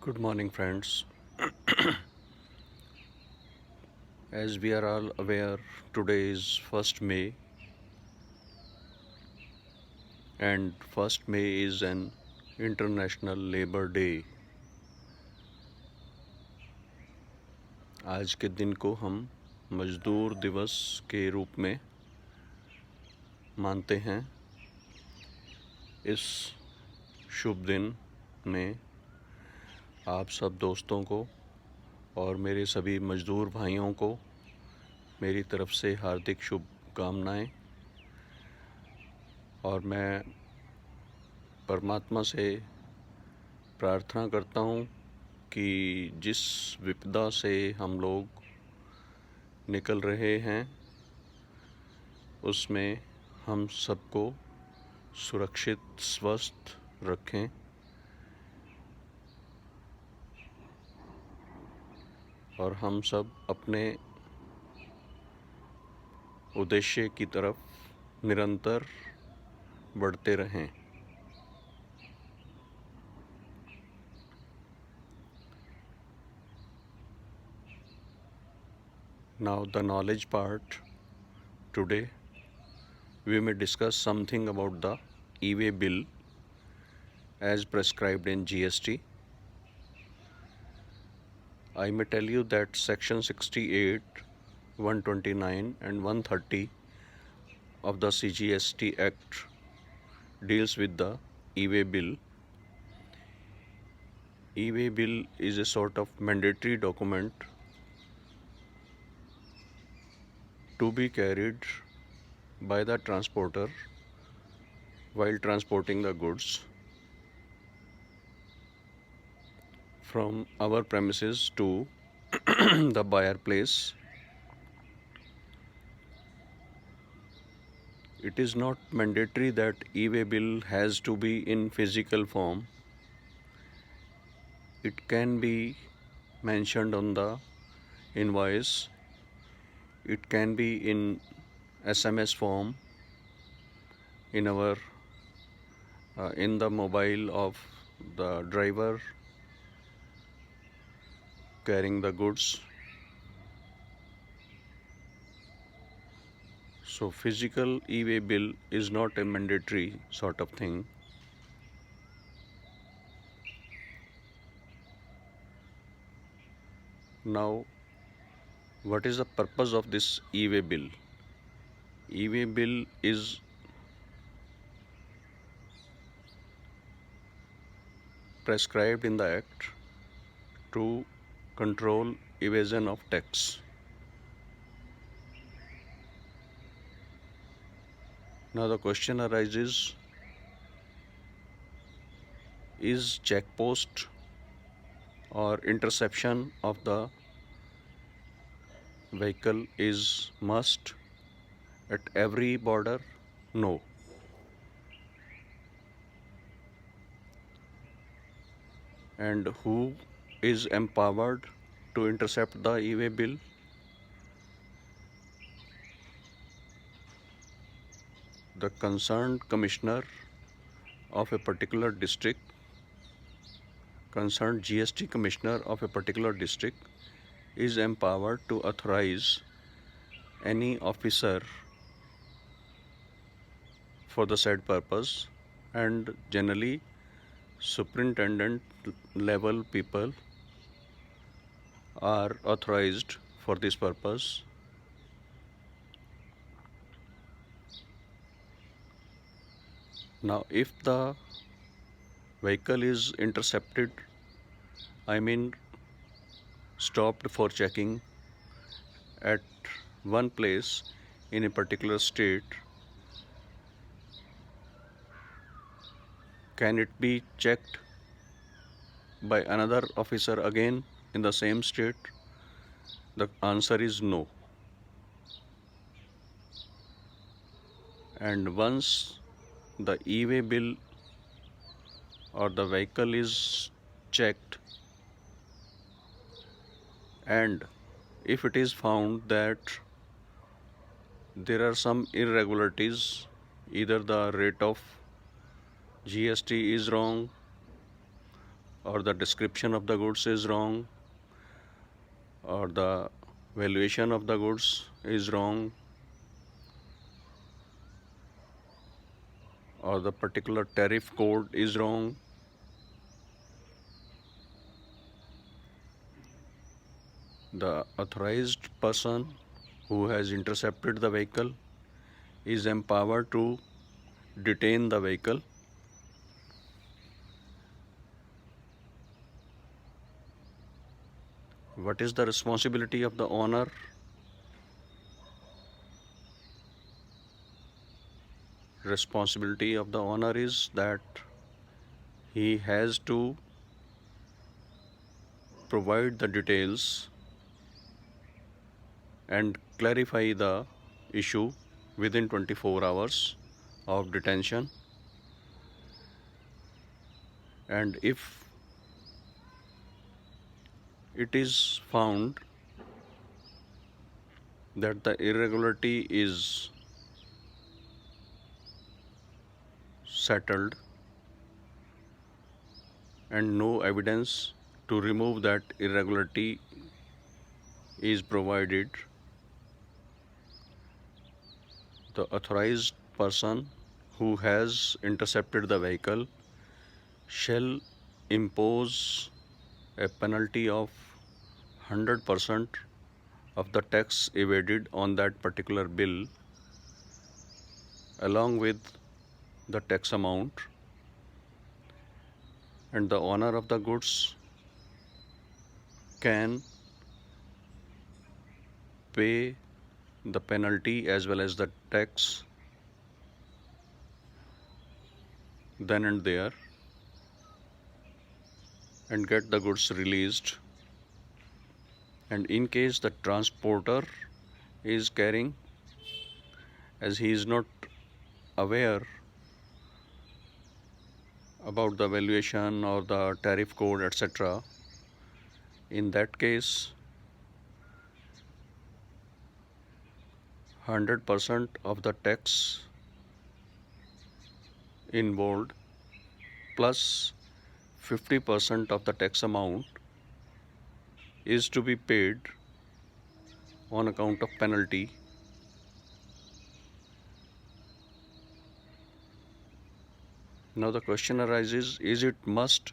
Good morning, friends. As we are all aware, today is 1st May, and 1st May is an International Labor Day. आज के दिन को हम मजदूर दिवस के रूप में मानते हैं। इस शुभ दिन में आप सब दोस्तों को और मेरे सभी मजदूर भाइयों को मेरी तरफ से हार्दिक शुभकामनाएं। और मैं परमात्मा से प्रार्थना करता हूँ कि जिस विपदा से हम लोग निकल रहे हैं उसमें हम सबको सुरक्षित स्वस्थ रखें और हम सब अपने उद्देश्य की तरफ निरंतर बढ़ते रहें। Now the knowledge part. Today we may discuss something about the e-way bill as prescribed in GST. I may tell you that section 68, 129 and 130 of the CGST Act deals with the e-way bill. E-way bill is a sort of mandatory document to be carried by the transporter while transporting the goods from our premises to the buyer place. It is not mandatory that e-way bill has to be in physical form. It can be mentioned on the invoice. It can be in SMS form in our in the mobile of the driver carrying the goods. So physical e-way bill is not a mandatory sort of thing. Now, what is the purpose of this e-way bill? E-way bill is prescribed in the Act to control evasion of tax. Now the question arises, is check post or interception of the vehicle is must at every border? No. And who is empowered to intercept the e-way bill? The concerned commissioner of a particular district, concerned GST commissioner of a particular district is empowered to authorize any officer for the said purpose, and generally superintendent level people are authorized for this purpose. Now if the vehicle is intercepted, I mean stopped for checking at one place in a particular state, can it be checked by another officer again in the same state? The answer is no. And once the e-way bill or the vehicle is checked, and if it is found that there are some irregularities, either the rate of GST is wrong or the description of the goods is wrong, or the valuation of the goods is wrong, or the particular tariff code is wrong, the authorized person who has intercepted the vehicle is empowered to detain the vehicle. What is the responsibility of the owner? Responsibility of the owner is that he has to provide the details and clarify the issue within 24 hours of detention. And if it is found that the irregularity is settled and no evidence to remove that irregularity is provided, the authorized person who has intercepted the vehicle shall impose a penalty of 100% of the tax evaded on that particular bill, along with the tax amount, and the owner of the goods can pay the penalty as well as the tax then and there and get the goods released. And in case the transporter is carrying, as he is not aware about the valuation or the tariff code, etc., in that case 100% of the tax involved plus 50% of the tax amount is to be paid on account of penalty. Now the question arises, is it must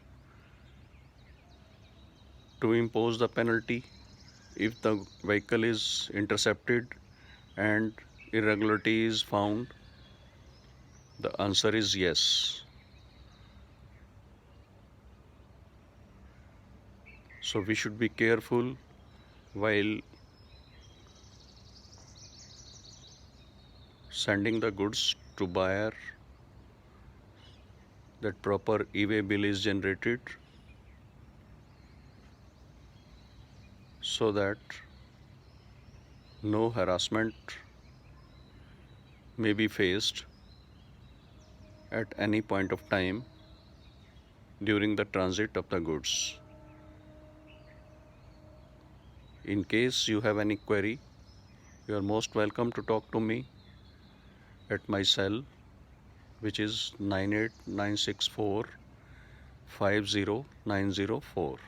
to impose the penalty if the vehicle is intercepted and irregularity is found? The answer is yes. So we should be careful while sending the goods to buyer that proper e-way bill is generated so that no harassment may be faced at any point of time during the transit of the goods. In case you have any query, you are most welcome to talk to me at my cell, which is 98964 50904.